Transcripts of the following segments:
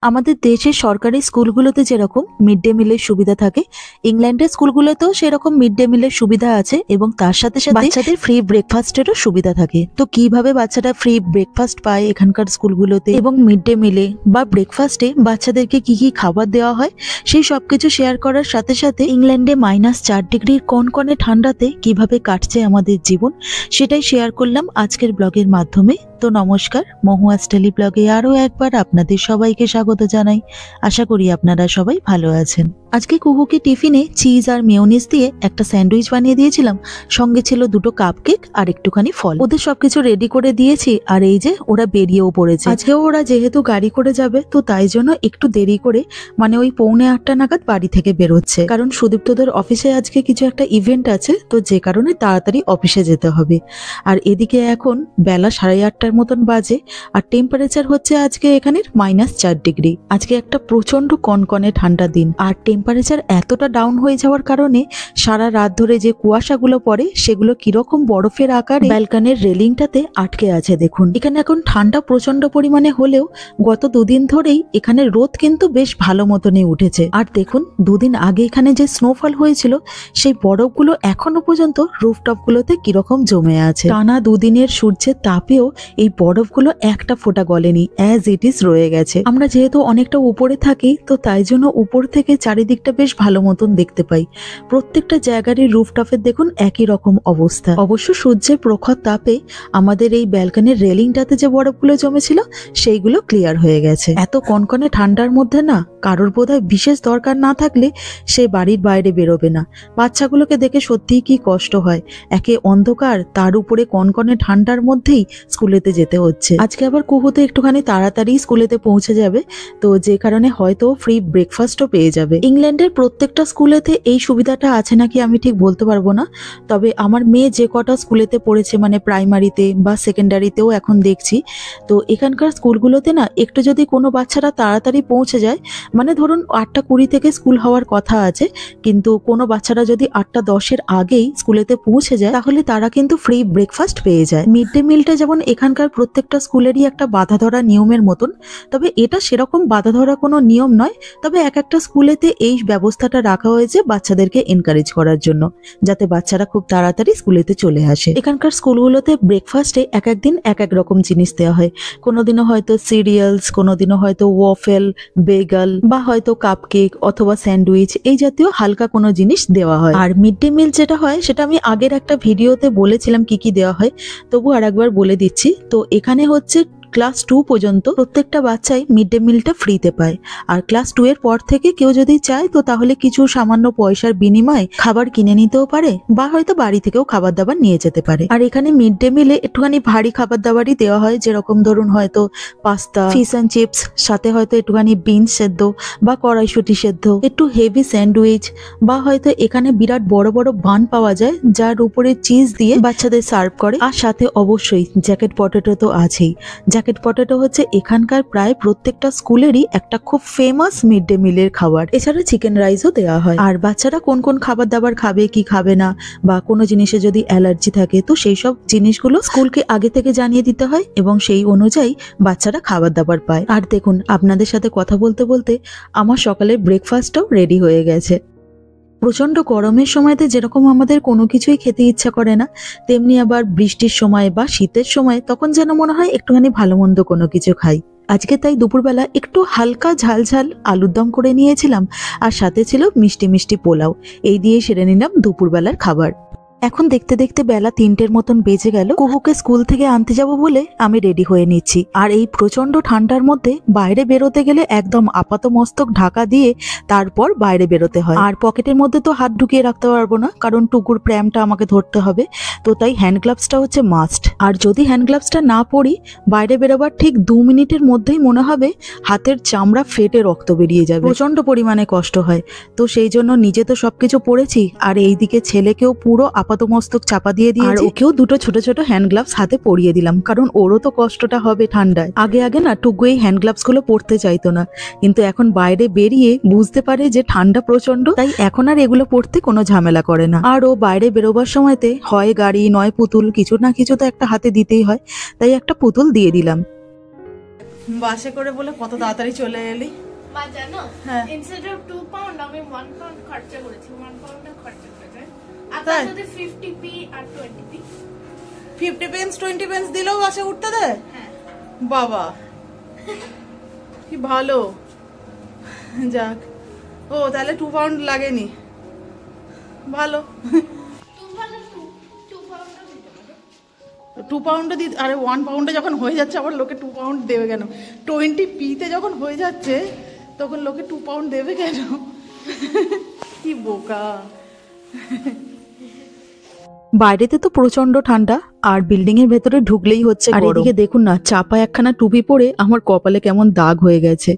আমাদের দেশের সরকারি স্কুলগুলোতে যেরকম মিড ডে মিলের সুবিধা থাকে, ইংল্যান্ডের স্কুলগুলোতেও সেরকম মিড ডে মিলের সুবিধা আছে এবং তার সাথে সাথে বাচ্চাদের ফ্রি ব্রেকফাস্টেরও সুবিধা থাকে। তো কিভাবে বাচ্চারা ফ্রি ব্রেকফাস্ট পায় এখানকার স্কুলগুলোতে এবং মিড ডে মিলে বা ব্রেকফাস্টে বাচ্চাদেরকে কি কি খাবার দেওয়া হয় সেই সবকিছু শেয়ার করার সাথে সাথে ইংল্যান্ডে -4 ডিগ্রির কনকনে ঠান্ডাতে কিভাবে কাটছে আমাদের জীবন সেটাই শেয়ার করলাম আজকের ব্লগের মাধ্যমে। তো নমস্কার, মহুয়াস টেলি ব্লগে আরও একবার আপনাদের সবাইকে স্বাগত জানাই। আশা করি আপনারা সবাই ভালো আছেন। আজকে কুহুকে টিফিনে চিজ আর মেয়োনিজ দিয়ে একটা স্যান্ডউইচ বানিয়ে দিয়েছিলাম, সঙ্গে ছিল 2টো কাপকেক আর একটুখানি ফল। ওদের সবকিছু রেডি করে দিয়েছি আর এই যে ওরা বেরিয়েও পড়েছে। আজকেও ওরা যেহেতু গাড়ি করে যাবে তো তাই জন্য একটু দেরি করে মানে ওই 7:45 নাগাদ বাড়ি থেকে বেরোচ্ছে, কারণ সুদীপ্তদের অফিসে আজকে কিছু একটা ইভেন্ট আছে, তো যে কারণে তাড়াতাড়ি অফিসে যেতে হবে। আর এদিকে এখন বেলা 8:30টার মতন বাজে আর টেম্পারেচার হচ্ছে আজকে এখানের -4 ডিগ্রি। আজকে একটা প্রচন্ড কনকনে ঠান্ডা দিন আর টেম্পারেচার এতটা ডাউন হয়ে যাওয়ার কারণে সারা রাত ধরে যে কুয়াশাগুলো পড়ে সেগুলো কিরকম বরফের আকারে ব্যালকনির রেলিংটাতে আটকে আছে। দেখুন এখানে এখন ঠান্ডা প্রচন্ড পরিমাণে হলেও গত দুদিন ধরেই এখানে রোদ কিন্তু বেশ ভালো মতনই উঠেছে। আর দেখুন দুদিন আগে এখানে যে স্নোফল হয়েছিল সেই বরফগুলো এখনো পর্যন্ত রুফটপগুলোতে কিরকম জমে আছে। টানা দুদিনের সূর্যের তাপেও এই বরফগুলো একটা ফোঁটা গলেনি, অ্যাজ ইট ইজ রয়ে গেছে। আমরা যেহেতু অনেকটা উপরে থাকি তো তাই জন্য উপর থেকে চারিদিকটা বেশ ভালো মতন দেখতে পাই। প্রত্যেকটা জায়গারই রুফটপের দেখুন একই রকম অবস্থা। অবশ্য সূর্যের প্রখর তাপে আমাদের এই ব্যালকনির রেলিংটাতে যে বরফগুলো জমেছিল সেইগুলো ক্লিয়ার হয়ে গেছে। এত কনকনে ঠান্ডার মধ্যে না কারোর বোধহয় বিশেষ দরকার না থাকলে সে বাড়ির বাইরে বেরোবে না। বাচ্চাগুলোকে দেখে সত্যিই কি কষ্ট হয়, একে অন্ধকার তার উপরে কনকনে ঠান্ডার মধ্যেই স্কুলেতে যেতে হচ্ছে। আজকে আবার কুহুতে একটুখানি তাড়াতাড়ি স্কুলেতে পৌঁছে যাবে, তো যে কারণে হয়তো ফ্রি ব্রেকফাস্টও পেয়ে যাবে। ইংল্যান্ডের প্রত্যেকটা স্কুলেতে এই সুবিধাটা আছে নাকি আমি ঠিক বলতে পারবো না, তবে আমার মেয়ে যে কটা স্কুলেতে পড়েছে মানে প্রাইমারিতে বা সেকেন্ডারিতেও এখন দেখছি, তো এখানকার স্কুলগুলোতে না একটু যদি কোনো বাচ্চারা তাড়াতাড়ি পৌঁছে যায়, মানে ধরুন 8:20 থেকে স্কুল হওয়ার কথা আছে, কিন্তু কোনো বাচ্চারা যদি 8:10-এর আগেই স্কুলেতে পৌঁছে যায় তাহলে তারা কিন্তু ফ্রি ব্রেকফাস্ট পেয়ে যায়। মিড ডে মিলটা যেমন এখানকার প্রত্যেকটা স্কুলেরই একটা বাঁধা ধরা নিয়মের মতন, তবে এটা সেরকম বাঁধা ধরা কোনো নিয়ম নয়, তবে এক একটা স্কুলেতে এই ব্যবস্থাটা রাখা হয়েছে বাচ্চাদেরকে এনকারেজ করার জন্য, যাতে বাচ্চারা খুব তাড়াতাড়ি স্কুলেতে চলে আসে। এখানকার স্কুলগুলোতে ব্রেকফাস্টে এক একদিন এক এক রকম জিনিস দেওয়া হয়। কোনোদিনও হয়তো সিরিয়ালস, কোনোদিনও হয়তো ওয়াফেল, বেগাল বা হয়তো কাপকেক অথবা স্যান্ডউইচ এই জাতীয় হালকা কোনো জিনিস দেওয়া হয়। আর মিড ডে মিল যেটা হয় সেটা আমি আগের একটা ভিডিওতে বলেছিলাম কি কি দেওয়া হয়, তবু আর একবার বলে দিচ্ছি। তো এখানে হচ্ছে ক্লাস 2 পর্যন্ত প্রত্যেকটা বাচ্চাই মিড ডে মিলটা ফ্রিতে পায়, আর ক্লাস 2 এর পর থেকে কেউ যদি চায় তো তাহলে কিছু সামান্য পয়সার বিনিময়ে খাবার কিনে নিতেও পারে বা হয়তো বাড়ি থেকেও খাবার দাবার নিয়ে যেতে পারে। আর এখানে মিড ডে মিলে একটুখানি ভারী খাবার দাবারই দেওয়া হয়, যেরকম ধরুন হয়তো পাস্তা, ফিশ অ্যান্ড চিপস, সাথে হয়তো একটুখানি বিনস সেদ্ধ বা কড়াইশুঁটি সেদ্ধ, একটু হেভি স্যান্ডউইচ, বা হয়তো এখানে বিরাট বড় বড় বান পাওয়া যায় যার উপরে চিজ দিয়ে বাচ্চাদের সার্ভ করে। আর সাথে অবশ্যই জ্যাকেট পটেটো তো আছেই। জ্যাকেট পটেটো হচ্ছে এখানকার প্রায় প্রত্যেকটা স্কুলেরই একটা খুব ফেমাস মিড ডে মিলের খাবার। এছাড়া চিকেন রাইসও দেওয়া হয়। আর বাচ্চারা কোন কোন খাবার দাবার খাবে কি খাবে না বা কোনো জিনিসে যদি অ্যালার্জি থাকে তো সেই সব জিনিসগুলো স্কুলকে আগে থেকে জানিয়ে দিতে হয় এবং সেই অনুযায়ী বাচ্চারা খাবার দাবার পায়। আর দেখুন আপনাদের সাথে কথা বলতে বলতে আমার সকালের ব্রেকফাস্টটাও রেডি হয়ে গেছে। প্রচন্ড গরমের সময়তে যেরকম আমাদের কোনো কিছুই খেতে ইচ্ছা করে না, তেমনি আবার বৃষ্টির সময় বা শীতের সময় তখন যেন মনে হয় একটুখানি ভালো মন্দ কোনো কিছু খাই। আজকে তাই দুপুরবেলা একটু হালকা ঝাল ঝাল আলুর দম করে নিয়েছিলাম আর সাথে ছিল মিষ্টি মিষ্টি পোলাও। এই দিয়ে সেরে নিলাম দুপুরবেলার খাবার। এখন দেখতে দেখতে বেলা 3টের মতন বেজে গেল। কুহুকে স্কুল থেকে আনতে যাব বলে আমি রেডি হয়ে নিচ্ছি। আর এই প্রচন্ড ঠান্ডার মধ্যে বাইরে বেরোতে গেলে একদম আপাত মস্তক ঢাকা দিয়ে তারপর বাইরে বেরোতে হয়। আর পকেটের মধ্যে তো হাত ঢুকিয়ে রাখতে পারবো না, কারণ টুকুর প্র্যামটা আমাকে ধরতে হবে, তো তাই হ্যান্ড গ্লাভসটা হচ্ছে মাস্ট। আর যদি হ্যান্ড গ্লাভসটা না পরি বাইরে বেরোবার ঠিক 2 মিনিটের মধ্যেই মনে হবে হাতের চামড়া ফেটে রক্ত বেরিয়ে যাবে, প্রচন্ড পরিমাণে কষ্ট হয়। তো সেই জন্য নিজে তো সবকিছু পরেছি আর এইদিকে ছেলেকেও পুরো আপাতমস্তক চাপা দিয়ে দিয়ে আর ওকেও 2টো ছোট ছোট হ্যান্ড গ্লাভস হাতে পরিয়ে দিলাম, কারণ ওরও তো কষ্টটা হবে ঠান্ডায়। আগে আগে না টুকু এই হ্যান্ড গ্লাভস গুলো পরতে চাইতো না, কিন্তু এখন বাইরে বেরিয়ে বুঝতে পারে যে ঠান্ডা প্রচন্ড, তাই এখন আর এগুলো পরতে কোনো ঝামেলা করে না। আর ও বাইরে বেরোবার সময়তে হয় গাড়ি নয় পুতুল, কিছু না কিছু তো একটা হাতে দিতেই হয়, তাই একটা পুতুল দিয়ে দিলাম। বাসে করে বলে কত তাড়াতাড়ি চলে এলি। মা জানো, হ্যাঁ। ইনস্টেড অফ 2 পাউন্ড আমি 1 পাউন্ড খরচা করেছি। 1 পাউন্ড খরচা করেছে। আর তাই? তার সাথে 50p আর 20p। 50 পেন্স 20 পেন্স দিলেও বাসে উঠতে দেয়? হ্যাঁ। বাবা কি ভালো। যাক, ও তাহলে 2 পাউন্ড লাগেনি, ভালো। 2 পাউন্ড দিতে পারো। 2 পাউন্ড দিতে, আরে 1 পাউন্ডে যখন হয়ে যাচ্ছে আবার লোকে 2 পাউন্ড দেবে কেন? 20p তে যখন হয়ে যাচ্ছে তখন লোকে 2 পাউন্ড দেবে কেন? কি বোকা। বাইরেতে তো প্রচন্ড ঠান্ডা, আর বিল্ডিং এর ভেতরে ঢুকলেই হচ্ছে আর গরম। এদিকে দেখুন না, চাপা একখানা টুপি পরে আমার কপালে কেমন দাগ হয়ে গেছে।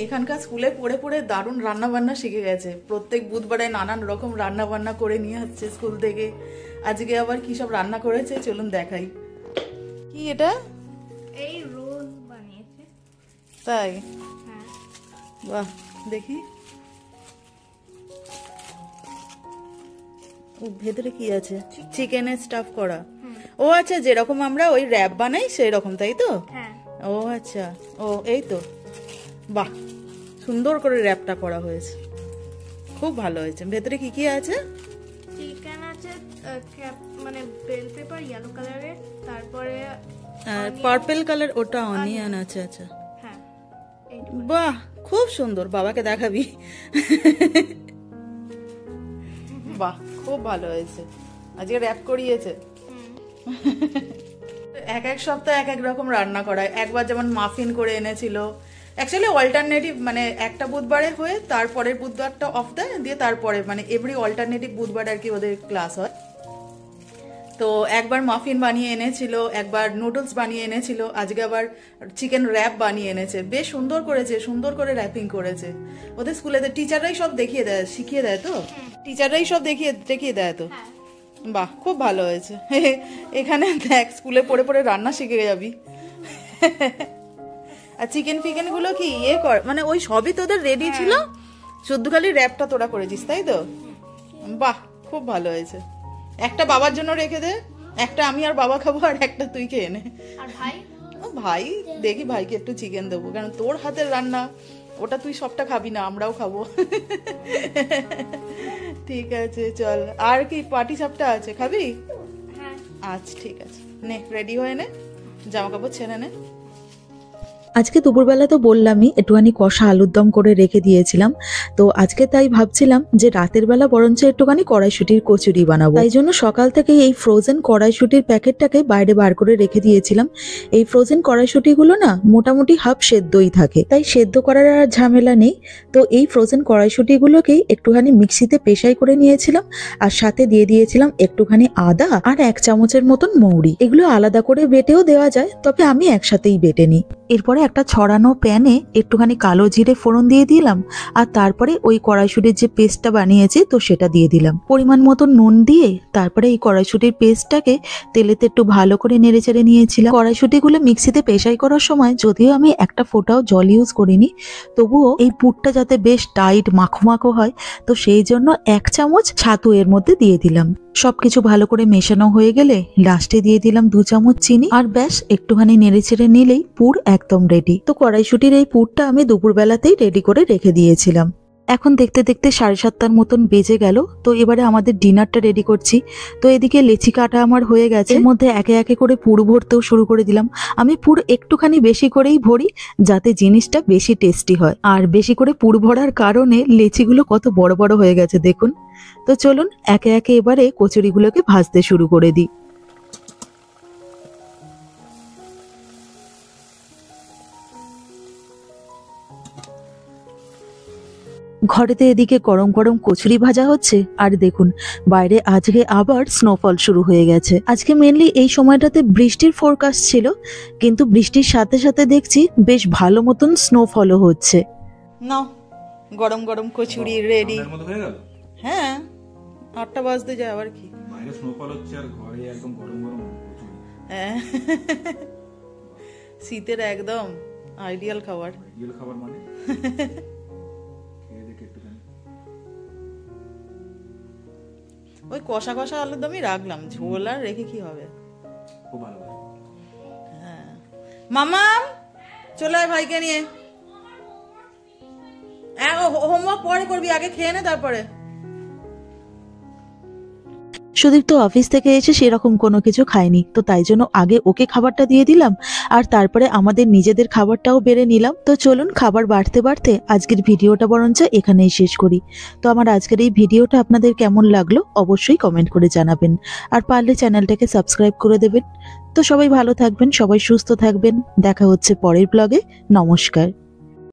এখানকার স্কুলে পড়ে পড়ে দারুণ রান্না বান্না শিখে গেছে। প্রত্যেক বুধবারে নানান রকম রান্না বান্না করে নিয়ে আসছে স্কুল থেকে। আজকে আবার কি সব রান্না করেছে চলুন দেখাই। কি এটা? এই রোল বানিয়েছে। তাই? হ্যাঁ। বাহ, দেখি। ও ভেতরে কি আছে? চিকেনের স্টাফ করা। ও আচ্ছা, যেরকম আমরা ওই র্যাপ বানাই সেই রকম, তাই তো? হ্যাঁ। ও আচ্ছা, ও এই তো। বাহ, সুন্দর করে র্যাপটা করা হয়েছে, খুব ভালো হয়েছে। ভেতরে কি কি আছে? চিকেন আছে, মানে বেল পেপার ইয়েলো কালারের, তারপরে পার্পল কালার, ওটা অনিয়ন আছে। আচ্ছা, হ্যাঁ বাহ, খুব সুন্দর। বাবাকে দেখাবি? বাহ, খুব ভালো হয়েছে। আজকে র্যাপ করিয়েছে। এক এক সপ্তাহ এক এক রকম রান্না করায়। একবার যেমন মাফিন করে এনেছিল, অ্যাকচুয়ালি অল্টারনেটিভ, মানে একটা বুধবারে হয়ে তারপরের বুধবারটা অফ দেয়, দিয়ে তারপরে মানে এভরি অল্টারনেটিভ বুধবার আর কি ওদের ক্লাস হয়। তো একবার মাফিন বানিয়ে এনেছিল, একবার নুডলস বানিয়ে এনেছিল, আজকে আবার চিকেন র্যাপ বানিয়ে এনেছে। বেশ সুন্দর করেছে, সুন্দর করে র্যাপিং করেছে। ওদের স্কুলে টিচাররাই সব দেখিয়ে দেয়, শিখিয়ে দেয় তো, টিচাররাই সব দেখিয়ে দেয় তো। বাহ, খুব ভালো হয়েছে। এখানে দেখ, স্কুলে পড়ে পড়ে রান্না শিখে যাবি। আর চিকেন ফিকেন গুলো কি ইয়ে কর, মানে ওই সবই তোদের রেডি ছিল, শুধু খালি র্যাপটা তোরা করেছিস, তাই তো? বাহ, খুব ভালো হয়েছে। একটা বাবার জন্য রেখে দে, একটা আমি আর বাবা খাবো, আর একটা তুই খেয়ে নে। আর ভাই? ও ভাই, দেখি ভাইকে একটু চিকেন দেবো, কারণ তোর হাতের রান্না, ওটা তুই সবটা খাবি না, আমরাও খাবো। ঠিক আছে, চল। আর কি পাটি সাপটা আছে, খাবি? হ্যাঁ। আচ্ছা ঠিক আছে, নে রেডি হয়ে নে, জামা কাপড় ছেড়ে নে। আজকে দুপুরবেলা তো বললামই একটুখানি কষা আলুর দম করে রেখে দিয়েছিলাম, তো আজকে তাই ভাবছিলাম যে রাতের বেলা বরঞ্চ একটুখানি কড়াইশুঁটির কচুরি বানাবো। তাই জন্য সকাল থেকে এই ফ্রোজেন কড়াইশুঁটির প্যাকেটটাকে বাইরে বার করে রেখে দিয়েছিলাম। এই ফ্রোজেন কড়াইশুঁটিগুলো না মোটামুটি হাফ সেদ্ধই থাকে, তাই সেদ্ধ করার আর ঝামেলা নেই। তো এই ফ্রোজেন কড়াইশুঁটিগুলোকেই একটুখানি মিক্সিতে পেশাই করে নিয়েছিলাম, আর সাথে দিয়ে দিয়েছিলাম একটুখানি আদা আর 1 চামচের মতন মৌরি। এগুলো আলাদা করে বেটেও দেওয়া যায়, তবে আমি একসাথেই বেটে নিই। এরপরে একটা ছড়ানো প্যানে একটুখানি কালো জিরে ফোড়ন দিয়ে দিলাম, আর তারপরে ওই কড়াইশুঁটির যে পেস্টটা বানিয়েছি তো সেটা দিয়ে দিলাম। পরিমাণ মতো নুন দিয়ে তারপরে এই কড়াইশুঁটির পেস্টটাকে তেলেতে একটু ভালো করে নেড়েচেড়ে নিয়েছিলাম। কড়াইশুঁটিগুলো মিক্সিতে পেশাই করার সময় যদিও আমি একটা ফোঁটাও জল ইউজ করিনি, তবুও এই পুরটা যাতে বেশ টাইট মাখো মাখো হয়, তো সেই জন্য 1 চামচ ছাতু এর মধ্যে দিয়ে দিলাম। সবকিছু ভালো করে মেশানো হয়ে গেলে লাস্টে দিয়ে দিলাম 2 চামচ চিনি, আর ব্যাস একটুখানি নেড়েচেড়ে নিলেই পুর একদম রেডি। তো কড়াইশুঁটির এই পুরটা আমি দুপুরবেলাতেই রেডি করে রেখে দিয়েছিলাম। এখন দেখতে দেখতে 7:30 মতন বেজে গেল। তো এবারে আমাদের ডিনারটা রেডি করছি। তো এদিকে লেচি কাটা আমার হয়ে গেছে, এর মধ্যে একে একে করে পুর ভরতেও শুরু করে দিলাম। আমি পুর একটুখানি বেশি করেই ভরি, যাতে জিনিসটা বেশি টেস্টি হয়। আর বেশি করে পুর ভরার কারণে লেচিগুলো কত বড় বড় হয়ে গেছে দেখুন। তো চলুন একে একে এবারে কচুরিগুলোকে ভাজতে শুরু করে দিই। ঘরেতে এদিকে গরম গরম কচুরি ভাজা হচ্ছে, আর দেখুন বাইরে আজকে আবার স্নোফল শুরু হয়ে গেছে। আজকে মেনলি এই সময়টাতে বৃষ্টির ফোরকাস্ট ছিল, কিন্তু বৃষ্টির সাথে সাথে দেখছি বেশ ভালো মতন স্নোফলও হচ্ছে। নাও, গরম গরম কচুরি রেডি। হ্যাঁ, 8টা বাজতে যায়, আবার কি। বাইরে স্নোফল হচ্ছে আর ঘরে একদম গরম গরম কচুরি। শীতের একদম আইডিয়াল খাবার। আইডিয়াল খাবার মানে খেয়ে দেখে একটুখানি। ওই কষা কষা আলুর দমই রাখলাম, ঝোল আর রেখে কি হবে। খুব ভালো লাগে। হ্যাঁ, মামাম চলে আয় ভাইকে নিয়ে। হোমওয়ার্ক পরে করবি, আগে খেয়ে নে তারপরে। সুদীপ তো অফিস থেকে এসে সেরকম কোনো কিছু খায়নি, তো তাই জন্য আগে ওকে খাবারটা দিয়ে দিলাম আর তারপরে আমাদের নিজেদের খাবারটাও বেড়ে নিলাম। তো চলুন খাবার বাড়তে বাড়তে আজকের ভিডিওটা বরঞ্চ এখানেই শেষ করি। তো আমার আজকের এই ভিডিওটা আপনাদের কেমন লাগলো অবশ্যই কমেন্ট করে জানাবেন, আর পারলে চ্যানেলটাকে সাবস্ক্রাইব করে দেবেন। তো সবাই ভালো থাকবেন, সবাই সুস্থ থাকবেন, দেখা হচ্ছে পরের ব্লগে। নমস্কার।